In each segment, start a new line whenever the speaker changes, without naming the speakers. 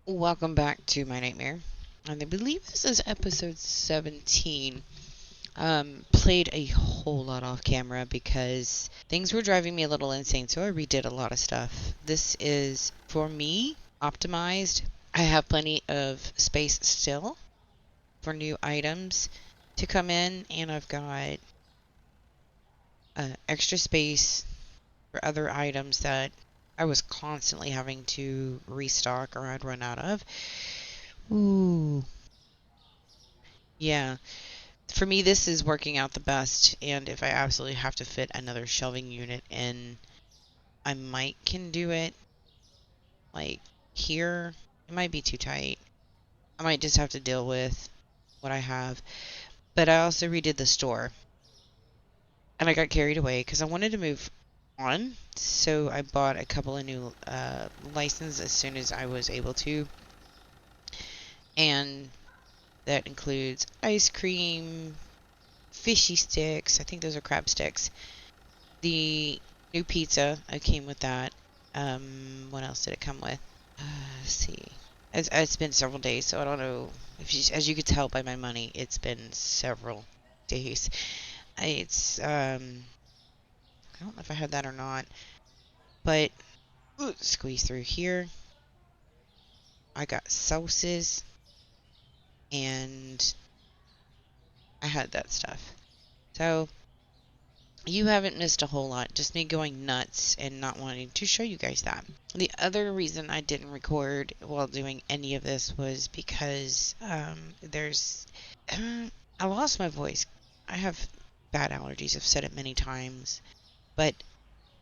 Welcome back to my nightmare. And I believe this is episode 17. Played a whole lot off camera because things were driving me a little insane, so I redid a lot of stuff. This is, for me, optimized. I have plenty of space still for new items to come in, and I've got extra space for other items that I was constantly having to restock or I'd run out of. Ooh. Yeah, for me, this is working out the best, and if I absolutely have to fit another shelving unit in, I might can do it. Like here, it might be too tight. I might just have to deal with what I have. But I also redid the store, and I got carried away because I wanted to move on. So I bought a couple of new licenses as soon as I was able to, and that includes ice cream, fishy sticks. I think those are crab sticks. The new pizza, I came with that. What else did it come with? Let's see. It's been several days, so I don't know if as you could tell by my money, it's been several days. It's I don't know if I had that or not, but squeeze through here. I got sauces and I had that stuff. So you haven't missed a whole lot, just me going nuts and not wanting to show you guys that. The other reason I didn't record while doing any of this was because I lost my voice. I have bad allergies, I've said it many times, but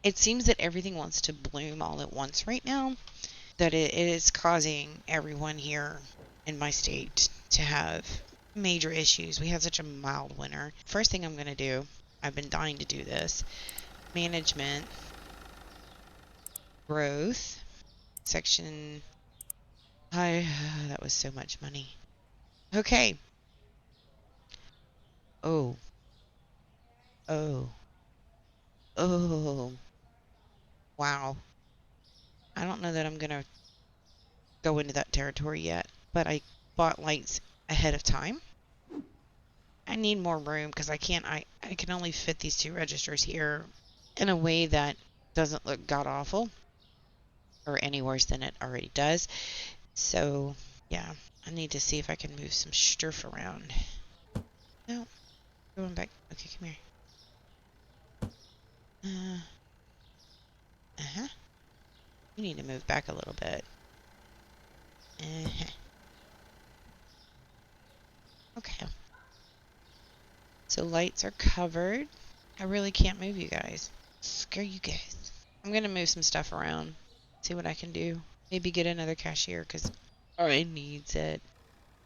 it seems that everything wants to bloom all at once right now, that it is causing everyone here in my state to have major issues. We had such a mild winter. First thing I'm going to do, I've been dying to do this, management, growth, section. I that was so much money. Okay. Oh, oh, oh. Wow. I don't know that I'm gonna go into that territory yet, but I bought lights ahead of time. I need more room because I can only fit these two registers here in a way that doesn't look god awful or any worse than it already does. So yeah, I need to see if I can move some stuff around. No, going back. Okay, come here. Uh-huh. You need to move back a little bit. Uh-huh. Okay. So lights are covered. I really can't move you guys. Scare you guys. I'm gonna move some stuff around. See what I can do. Maybe get another cashier because RA needs it.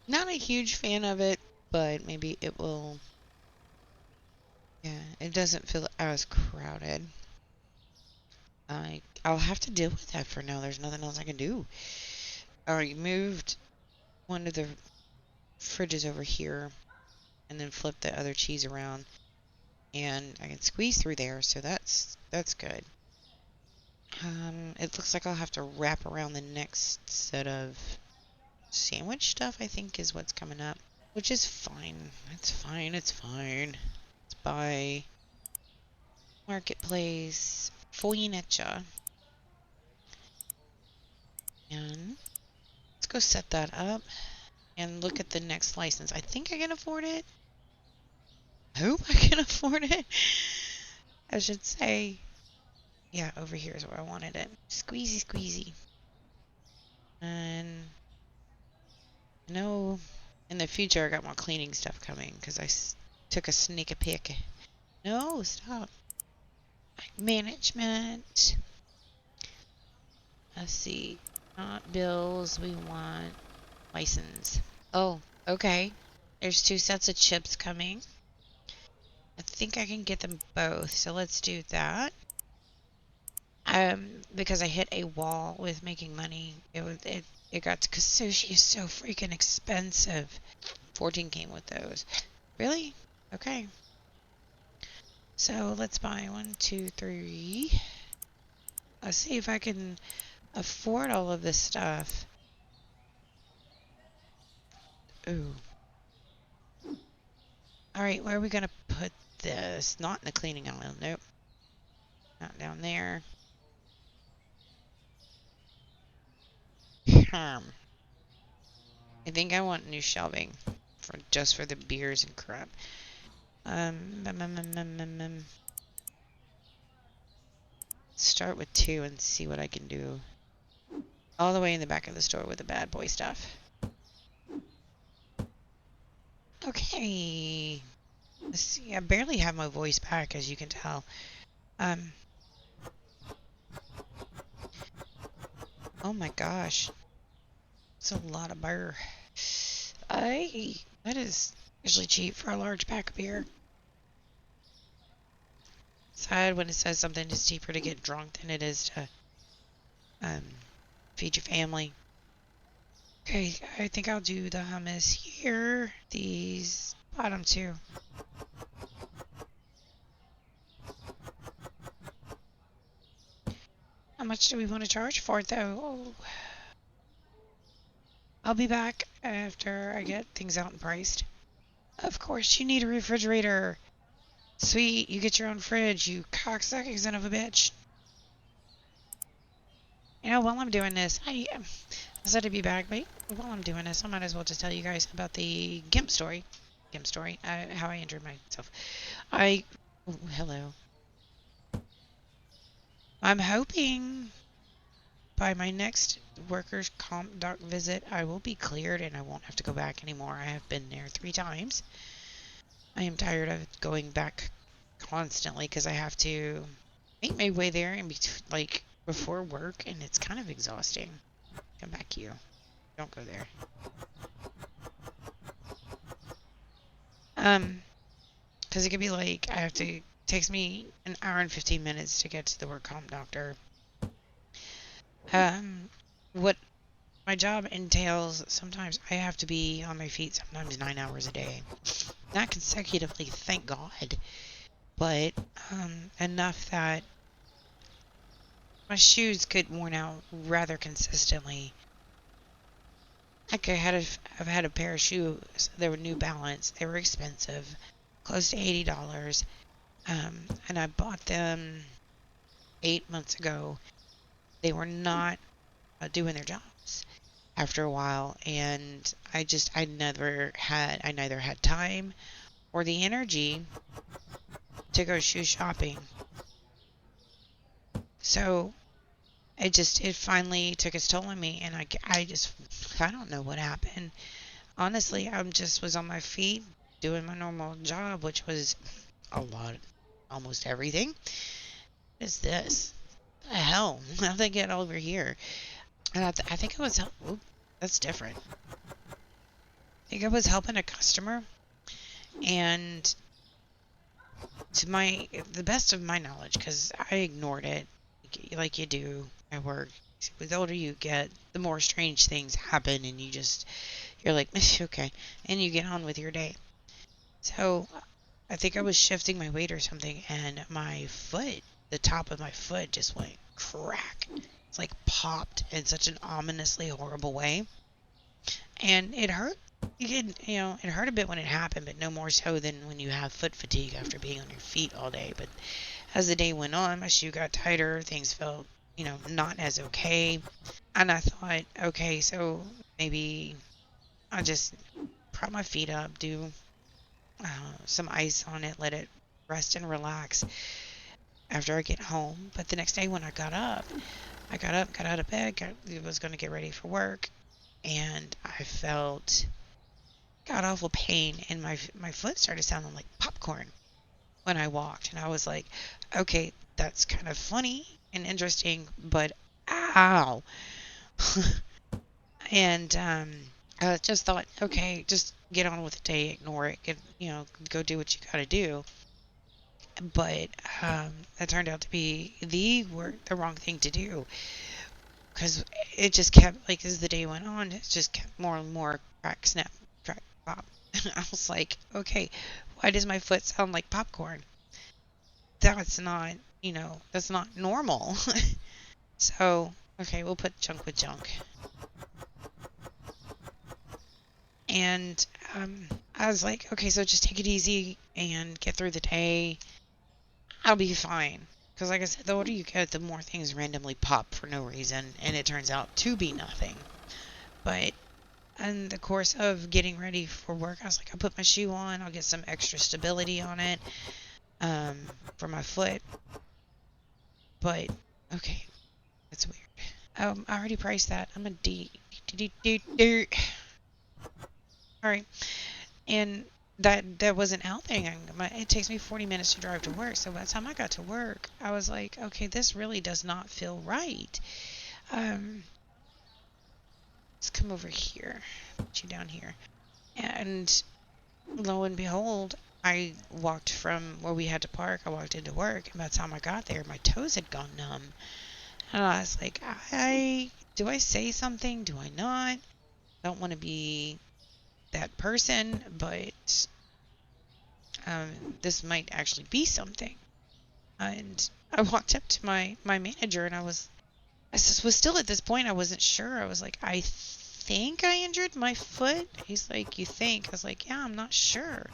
Not a huge fan of it, but maybe it will. Yeah, it doesn't feel as crowded. I'll have to deal with that for now. There's nothing else I can do. I moved one of the fridges over here and then flipped the other cheese around, and I can squeeze through there, so that's good. It looks like I'll have to wrap around the next set of sandwich stuff, I think is what's coming up, which is fine. It's fine. It's fine. Let's buy Marketplace Foyinetcha. And let's go set that up and look at the next license. I think I can afford it. I hope I can afford it. I should say. Yeah, over here is where I wanted it. Squeezy, squeezy. And I know in the future I got more cleaning stuff coming because I took a sneak a peek. No, stop. Management. Let's see. Not bills. We want license. Oh, okay. There's two sets of chips coming. I think I can get them both, so let's do that. Because I hit a wall with making money. It got because sushi is so freaking expensive. 14 came with those. Really? Okay. So let's buy 1, 2, 3. Let's see if I can afford all of this stuff. Ooh. Alright, where are we gonna put this? Not in the cleaning aisle. Nope. Not down there. I think I want new shelving for just for the beers and crap. Start with 2 and see what I can do. All the way in the back of the store with the bad boy stuff. Okay. Let's see. I barely have my voice back, as you can tell. Oh my gosh. It's a lot of beer. That is usually cheap for a large pack of beer. Sad when it says something is cheaper to get drunk than it is to feed your family. Okay, I think I'll do the hummus here. These bottom 2. How much do we want to charge for it, though? Oh. I'll be back after I get things out and priced. Of course, you need a refrigerator. Sweet, you get your own fridge, you cocksucking son of a bitch. You know, while I'm doing this, I said to be back, but while I'm doing this, I might as well just tell you guys about the GIMP story. How I injured myself. Hello. I'm hoping by my next workers' comp doc visit, I will be cleared and I won't have to go back anymore. I have been there 3 times. I am tired of going back constantly because I have to make my way there and like before work, and it's kind of exhausting. Come back, you. Don't go there. Because it could be like takes me an hour and 15 minutes to get to the work comp doctor. What my job entails, sometimes I have to be on my feet sometimes 9 hours a day. Not consecutively, thank God, but enough that my shoes get worn out rather consistently. Like I've had a pair of shoes. They were New Balance. They were expensive, close to $80. And I bought them 8 months ago. They were not doing their jobs after a while, and I neither had time or the energy to go shoe shopping. So it finally took its toll on me, and I don't know what happened. Honestly, was on my feet doing my normal job, which was a lot, almost everything. What is this? What the hell? How'd they get over here? And I think it was, that's different. I think I was helping a customer, and to the best of my knowledge, because I ignored it, like you do at work. The older you get, the more strange things happen, and you're like, okay, and you get on with your day. So I think I was shifting my weight or something, and my foot, the top of my foot just went crack. It's like popped in such an ominously horrible way. And it hurt. It hurt a bit when it happened, but no more so than when you have foot fatigue after being on your feet all day. But as the day went on, my shoe got tighter. Things felt, not as okay. And I thought, okay, so maybe I'll just prop my feet up, do some ice on it, let it rest and relax after I get home. But the next day when I got out of bed, was going to get ready for work, and I felt god awful pain, and my foot started sounding like popcorn when I walked, and I was like, okay, that's kind of funny and interesting, but ow. And I just thought, okay, just get on with the day, ignore it, go do what you gotta do. But that turned out to be the wrong thing to do, because it just kept, like, as the day went on, it just kept more and more crack, snap, crack, pop. I was like, okay, why does my foot sound like popcorn? That's not, that's not normal. So, okay, we'll put junk with junk. And I was like, okay, so just take it easy and get through the day. I'll be fine. Because, like I said, the older you get, the more things randomly pop for no reason, and it turns out to be nothing. But in the course of getting ready for work, I was like, I'll put my shoe on, I'll get some extra stability on it for my foot. But, okay, that's weird. I already priced that. I'm a D. Alright. And that wasn't out there. It takes me 40 minutes to drive to work. So by the time I got to work, I was like, okay, this really does not feel right. Um, let's come over here. Put you down here. And lo and behold, I walked from where we had to park. I walked into work, and by the time I got there, my toes had gone numb. And I was like, do I say something? Do I not? I don't want to be that person, but um, this might actually be something. And I walked up to my manager, and I was still at this point. I wasn't sure. I was like, I think I injured my foot. He's like, you think? I was like, yeah, I'm not sure.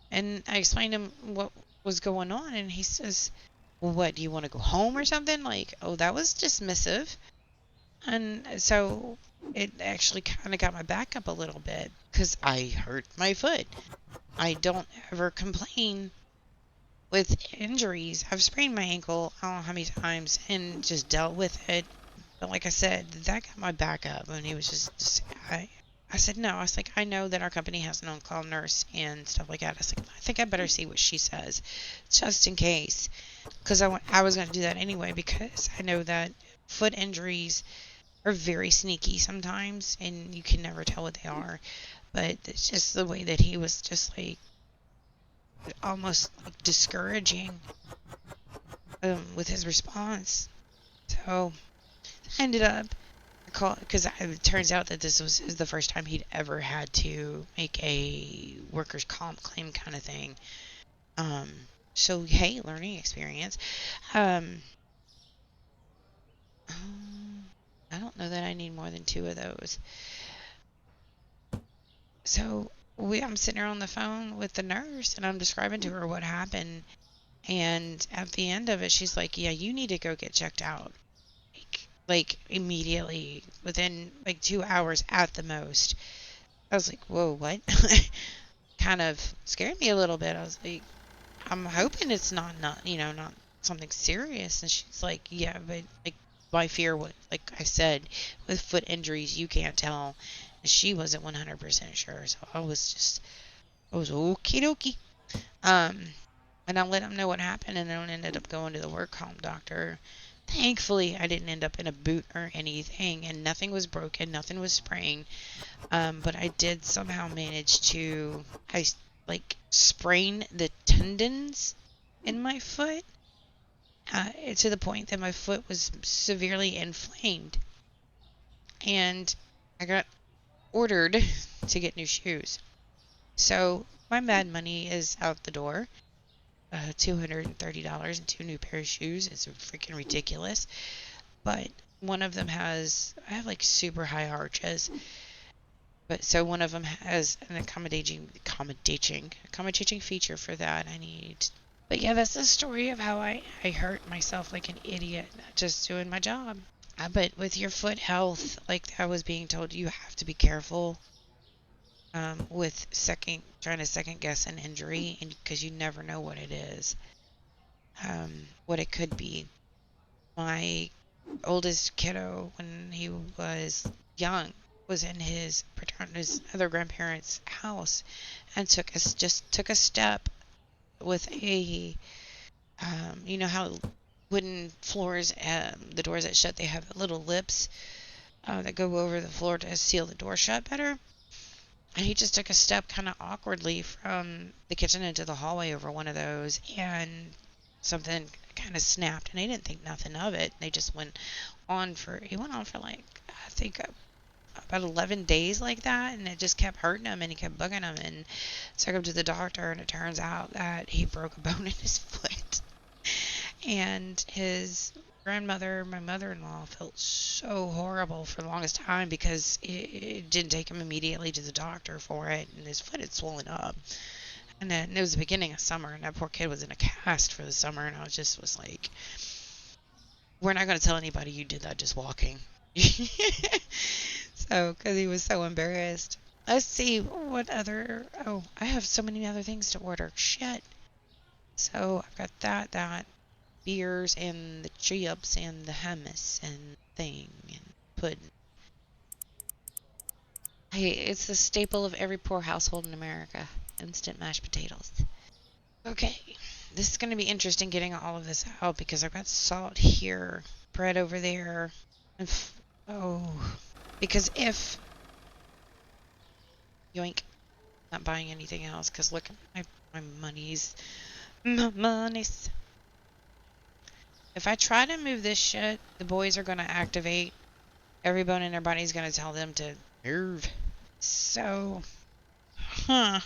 And I explained to him what was going on, and he says, well, what, do you want to go home or something? Like, oh, that was dismissive. And so it actually kind of got my back up a little bit because I hurt my foot. I don't ever complain with injuries. I've sprained my ankle I don't know how many times and just dealt with it. But like I said, that got my back up, and he was just I said no. I was like, I know that our company has an on-call nurse and stuff like that. I was like, I think I better see what she says, just in case, because I was going to do that anyway because I know that foot injuries are very sneaky sometimes, and you can never tell what they are. But it's just the way that he was just like almost like discouraging with his response. So I ended up because it turns out that this was the first time he'd ever had to make a workers' comp claim kind of thing. Um, so hey, learning experience. Um, I don't know that I need more than 2 of those. So I'm sitting there on the phone with the nurse, and I'm describing to her what happened. And at the end of it, she's like, "Yeah, you need to go get checked out." Like immediately, within like 2 hours at the most. I was like, whoa, what? Kind of scared me a little bit. I was like, I'm hoping it's not something serious. And she's like, yeah, but like my fear, what, like I said, with foot injuries, you can't tell. And she wasn't 100% sure. So I was okie dokie. Um, and I let him know what happened, and then ended up going to the work comp doctor. Thankfully, I didn't end up in a boot or anything, and nothing was broken, nothing was spraying. But I did somehow manage to, sprain the tendons in my foot to the point that my foot was severely inflamed. And I got ordered to get new shoes. So my mad money is out the door. $230 and 2 new pair of shoes. It's freaking ridiculous. But one of them I have like super high arches. But so one of them has an accommodating feature for that. But yeah, that's the story of how I hurt myself like an idiot just doing my job. But with your foot health, like I was being told, you have to be careful with trying to second guess an injury, and because you never know what it is, what it could be. My oldest kiddo, when he was young, was in his other grandparents' house, and took a step with you know how wooden floors, the doors that shut, they have little lips that go over the floor to seal the door shut better. And he just took a step kind of awkwardly from the kitchen into the hallway over one of those, and something kind of snapped, and he didn't think nothing of it. They just he went on for like, I think about 11 days like that, and it just kept hurting him, and he kept bugging him, and took him to the doctor, and it turns out that he broke a bone in his foot. And grandmother, my mother-in-law, felt so horrible for the longest time because it didn't take him immediately to the doctor for it, and his foot had swollen up. And then it was the beginning of summer, and that poor kid was in a cast for the summer, and I was like, we're not going to tell anybody you did that just walking. So, because he was so embarrassed. Let's see what other. Oh, I have so many other things to order. Shit. So I've got that beers and the chips and the hummus and thing and pudding. Hey, it's the staple of every poor household in America. Instant mashed potatoes. Okay, this is going to be interesting getting all of this out because I've got salt here, bread over there, and oh, because if yoink, not buying anything else because look, my money's my money's. If I try to move this shit, the boys are going to activate. Every bone in their body's going to tell them to move. So, I'm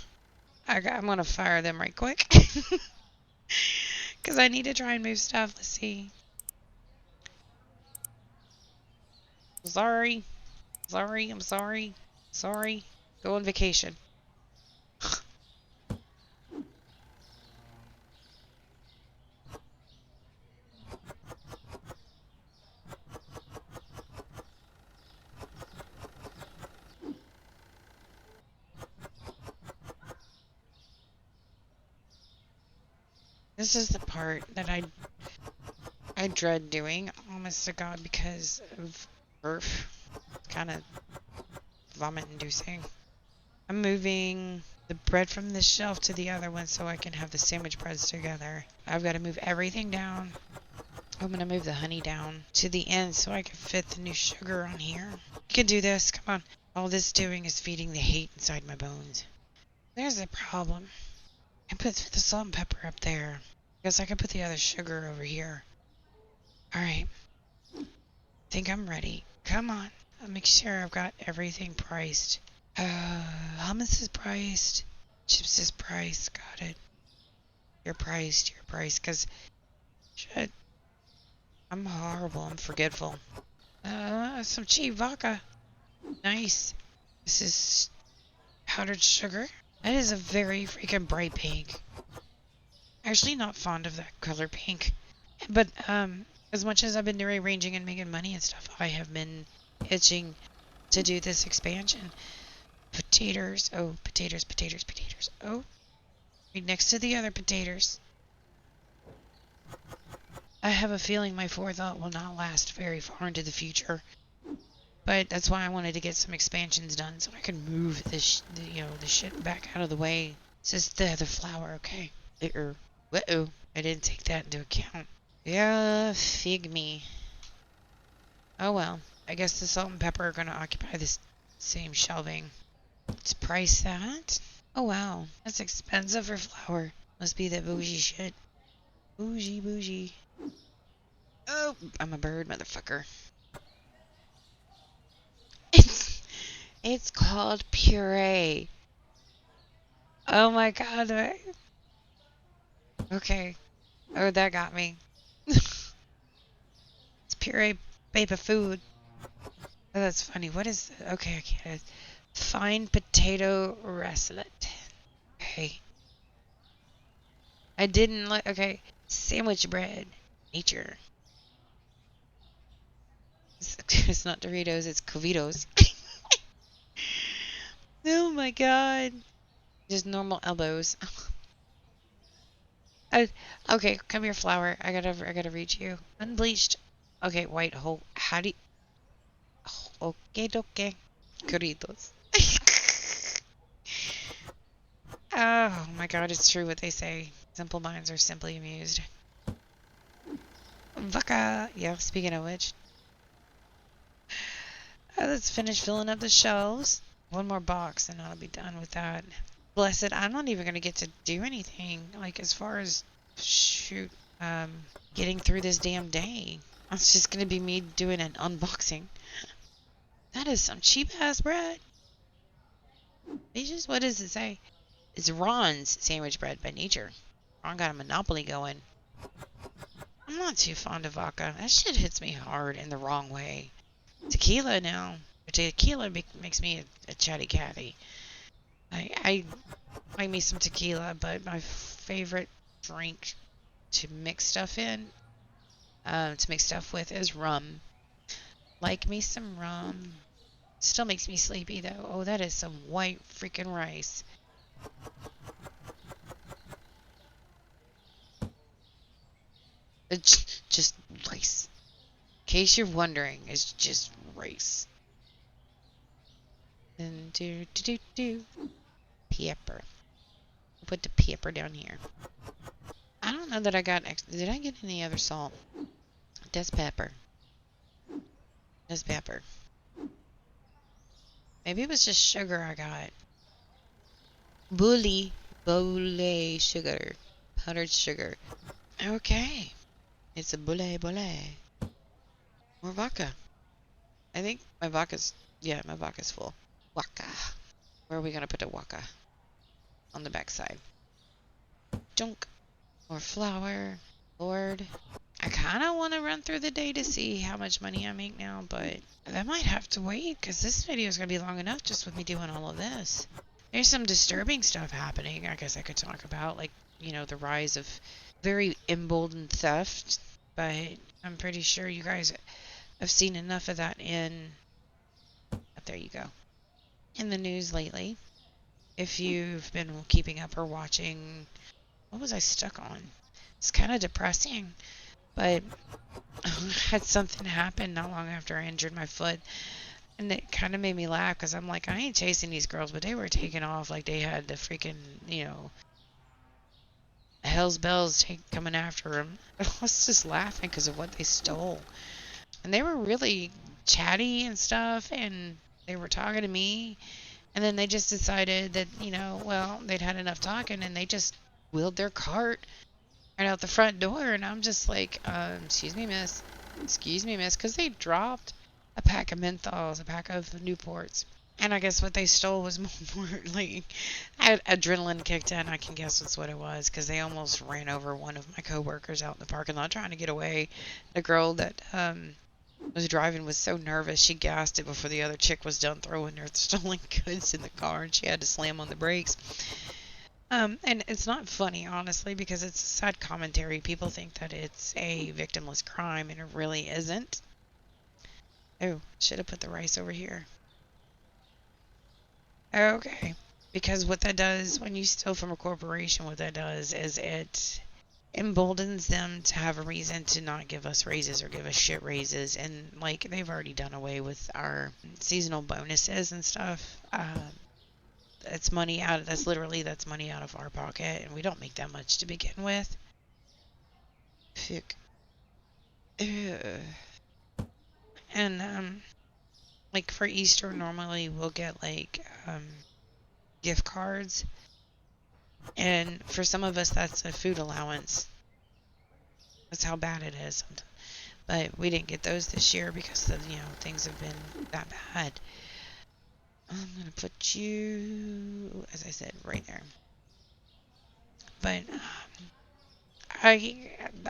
going to fire them right quick. Because I need to try and move stuff. Let's see. Sorry. I'm sorry. Go on vacation. This is the part that I dread doing, honest to God, because of birth. Kind of vomit-inducing. I'm moving the bread from this shelf to the other one so I can have the sandwich breads together. I've got to move everything down. I'm going to move the honey down to the end so I can fit the new sugar on here. You can do this. Come on. All this doing is feeding the hate inside my bones. There's the problem. I put the salt and pepper up there. I guess I can put the other sugar over here. Alright. Think I'm ready. Come on. I'll make sure I've got everything priced. Hummus is priced. Chips is priced. Got it. You're priced. Because, shit. I'm horrible. I'm forgetful. Some cheap vodka. Nice. This is powdered sugar. That is a very freaking bright pink. Actually not fond of that color pink. But, as much as I've been rearranging and making money and stuff, I have been itching to do this expansion. Potatoes. Oh, potatoes. Oh, right next to the other potatoes. I have a feeling my forethought will not last very far into the future. But that's why I wanted to get some expansions done so I can move this, the shit back out of the way. This is the other flour, okay? Uh-oh. I didn't take that into account. Yeah, fig me. Oh well. I guess the salt and pepper are going to occupy this same shelving. Let's price that. Oh wow. That's expensive for flour. Must be that bougie shit. Bougie. Oh, I'm a bird, motherfucker. It's called puree. Oh my god. Okay. Oh, that got me. It's puree baby food. Oh, that's funny. What is... Okay, I can't... Fine potato wrestlet. Okay. I didn't like... Okay. Sandwich bread. Nature. It's not Doritos, it's Covitos. Oh my god. Just normal elbows. Okay, come here, flour. I gotta reach you. Unbleached. Okay, white whole. How do you... Oh, okay. Corridos. Oh my god, it's true what they say. Simple minds are simply amused. Vaca. Yeah, speaking of which. Let's finish filling up the shelves. One more box and I'll be done with that. Blessed, I'm not even going to get to do anything, like, as far as, shoot, getting through this damn day. It's just going to be me doing an unboxing. That is some cheap-ass bread. What does it say? It's Ron's sandwich bread by nature. Ron got a monopoly going. I'm I'm not too fond of vodka. That shit hits me hard in the wrong way. Tequila now. Tequila makes me a chatty catty. I like me some tequila, but my favorite drink to mix stuff in, to mix stuff with is rum. Like me some rum. Still makes me sleepy though. Oh, that is some white freaking rice. It's just rice. In case you're wondering, it's just rice. And do. Pepper. Put the pepper down here. I don't know that I got did I get any other salt? That's pepper. That's pepper. Maybe it was just sugar I got. Bole sugar. Powdered sugar. Okay. It's a bole. More vodka. I think my vodka's, yeah, my vodka's full. Waka. Where are we going to put the waka? On the backside. Junk. More flour. Lord. I kind of want to run through the day to see how much money I make now, but that might have to wait because this video is going to be long enough just with me doing all of this. There's some disturbing stuff happening, I guess I could talk about, like, you know, the rise of very emboldened theft, but I'm pretty sure you guys have seen enough of that there you go, in the news lately. If you've been keeping up or watching, what was I stuck on? It's kind of depressing, but I had something happen not long after I injured my foot, and it kind of made me laugh because I'm like, I ain't chasing these girls, but they were taking off like they had the freaking, you know, hell's bells coming after them. I was just laughing because of what they stole, and they were really chatty and stuff, and they were talking to me, and then they just decided that, you know, well, they'd had enough talking, and they just wheeled their cart right out the front door, and I'm just like, excuse me, miss, because they dropped a pack of menthols, a pack of Newports, and I guess what they stole was more like, adrenaline kicked in. I can guess that's what it was, because they almost ran over one of my coworkers out in the parking lot trying to get away. The girl that was driving was so nervous she gassed it before the other chick was done throwing their stolen goods in the car, and she had to slam on the brakes. And it's not funny, honestly, because it's a sad commentary. People think that it's a victimless crime, and it really isn't. Oh, should have put the rice over here. Okay. Because what that does, when you steal from a corporation, what that does is it emboldens them to have a reason to not give us raises or give us shit raises. And, like, they've already done away with our seasonal bonuses and stuff. That's money that's money out of our pocket, and we don't make that much to begin with. Fuck. And, like, for Easter, normally we'll get, like, gift cards, and for some of us, that's a food allowance. That's how bad it is. But we didn't get those this year because, you know, things have been that bad. I'm going to put you, as I said, right there. But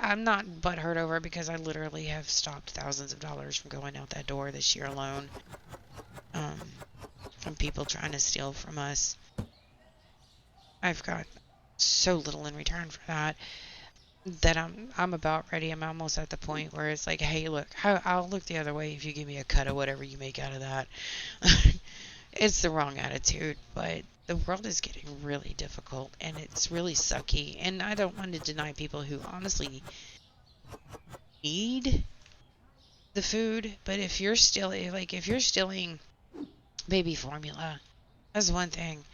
I'm not butthurt over it because I literally have stopped thousands of dollars from going out that door this year alone. From people trying to steal from us. I've got so little in return for that I'm about ready. I'm almost at the point where it's like, hey, look, I'll look the other way if you give me a cut of whatever you make out of that. It's the wrong attitude, but the world is getting really difficult, and it's really sucky, and I don't want to deny people who honestly need the food, but if you're stealing baby formula, that's one thing.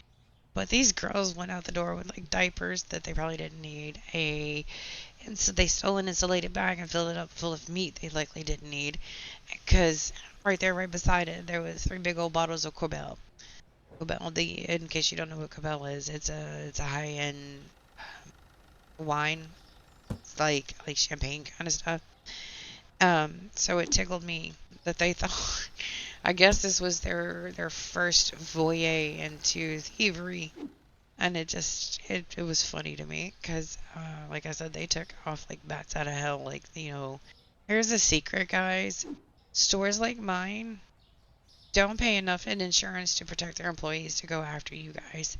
But these girls went out the door with, like, diapers that they probably didn't need, and so they stole an insulated bag and filled it up full of meat they likely didn't need, because right there, right beside it, there was 3 big old bottles of Cobel. In case you don't know what Cobel is, it's a high-end wine. It's like champagne kind of stuff. So it tickled me that they thought, I guess this was their first foyer into thievery. And it was funny to me because, like I said, they took off like bats out of hell. Like, here's a secret, guys. Stores like mine don't pay enough in insurance to protect their employees to go after you guys.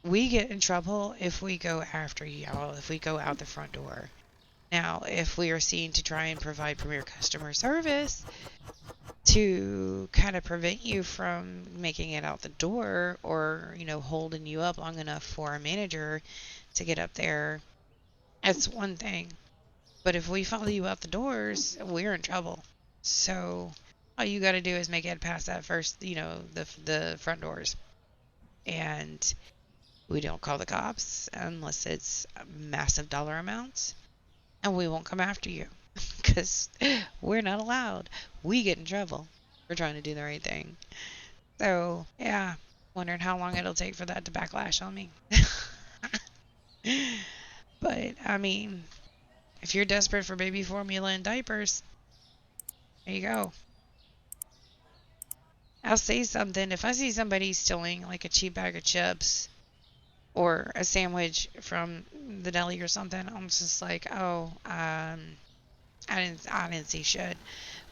We get in trouble if we go after y'all, if we go out the front door. Now, if we are seen to try and provide premier customer service to kind of prevent you from making it out the door or, holding you up long enough for a manager to get up there, that's one thing. But if we follow you out the doors, we're in trouble. So all you got to do is make it past that first, the front doors. And we don't call the cops unless it's massive dollar amounts. And we won't come after you because we're not allowed. We get in trouble for trying to do the right thing. So, yeah, wondering how long it'll take for that to backlash on me. But, I mean, if you're desperate for baby formula and diapers, there you go. I'll say something. If I see somebody stealing like a cheap bag of chips or a sandwich from the deli or something, I'm just like, oh, I didn't see shit.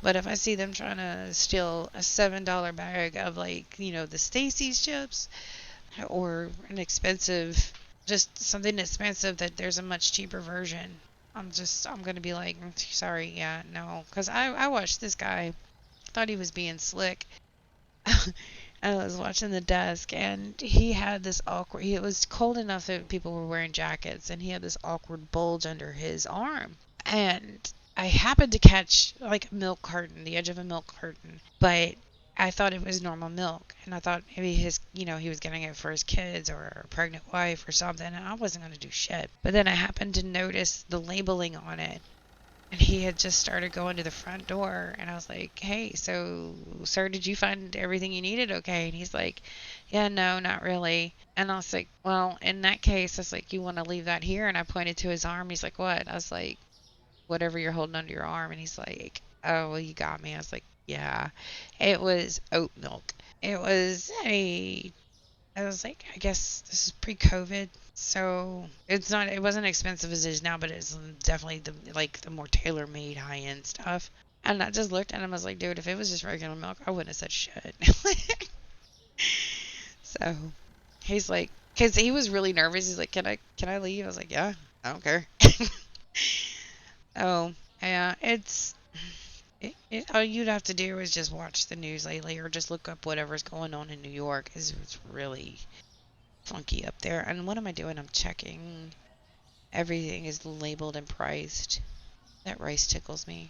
But if I see them trying to steal a $7 bag of like, the Stacy's chips or an expensive, just something expensive that there's a much cheaper version, I'm going to be like, sorry, yeah, no. Because I watched this guy, thought he was being slick. I was watching the desk and he had this awkward, it was cold enough that people were wearing jackets and he had this awkward bulge under his arm. And I happened to catch like a milk carton, the edge of a milk carton, but I thought it was normal milk, and I thought maybe he was getting it for his kids or a pregnant wife or something, and I wasn't gonna do shit. But then I happened to notice the labeling on it, and he had just started going to the front door, and I was like, "Hey, so, sir, did you find everything you needed? Okay?" And he's like, "Yeah, no, not really." And I was like, "Well, in that case," I was like, "You want to leave that here?" And I pointed to his arm. He's like, "What?" I was like, "Whatever you're holding under your arm." And he's like, "Oh, well, you got me." I was like, "Yeah." It was oat milk. It was I was like, I guess this is pre-COVID, so it wasn't expensive as it is now, but it's definitely the more tailor-made high-end stuff. And I just looked at him, I was like, dude, if it was just regular milk, I wouldn't have said shit. So he's like, because he was really nervous. He's like, can I leave? I was like, yeah, I don't care. Oh, yeah, all you'd have to do is just watch the news lately or just look up whatever's going on in New York. It's really funky up there. And what am I doing? I'm checking. Everything is labeled and priced. That rice tickles me.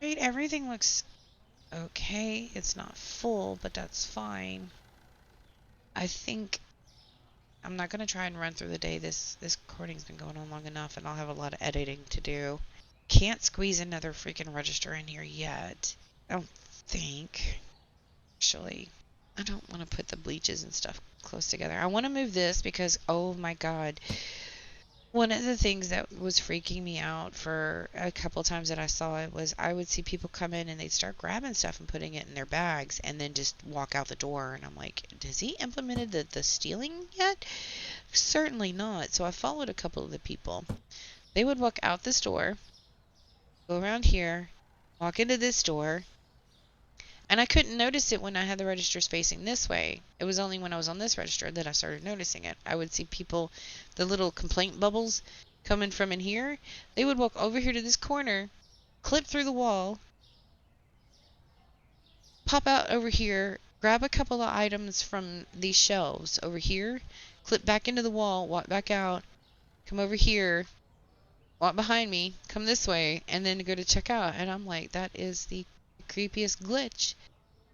Right, everything looks okay. It's not full, but that's fine. I think I'm not gonna try and run through the day. This recording's been going on long enough, and I'll have a lot of editing to do. Can't squeeze another freaking register in here yet. I don't think. Actually, I don't want to put the bleaches and stuff close together. I want to move this because, oh my god, one of the things that was freaking me out for a couple times that I saw it was I would see people come in and they'd start grabbing stuff and putting it in their bags and then just walk out the door. And I'm like, has he implemented the stealing yet? Certainly not. So I followed a couple of the people. They would walk out this door, go around here, walk into this door, and I couldn't notice it when I had the registers facing this way. It was only when I was on this register that I started noticing it. I would see people, the little complaint bubbles coming from in here. They would walk over here to this corner, clip through the wall, pop out over here, grab a couple of items from these shelves over here, clip back into the wall, walk back out, come over here, walk behind me, come this way, and then go to check out. And I'm like, that is the creepiest glitch.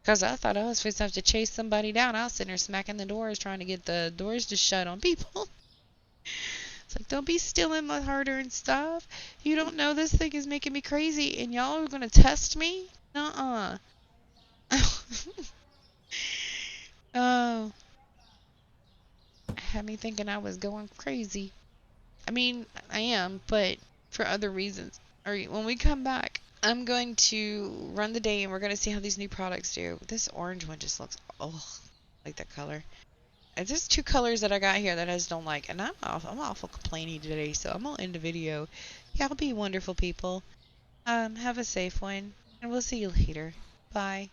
Because I thought I was supposed to have to chase somebody down. I was sitting there smacking the doors, trying to get the doors to shut on people. It's like, don't be stealing my hard-earned stuff. You don't know this thing is making me crazy, and y'all are going to test me? Uh-uh. Oh, had me thinking I was going crazy. I mean, I am, but for other reasons. Alright, when we come back, I'm going to run the day and we're going to see how these new products do. This orange one just looks, oh, I like that color. It's just two colors that I got here that I just don't like, and I'm awful complaining today, so I'm gonna end the video. Y'all be wonderful people. Have a safe one, and we'll see you later. Bye.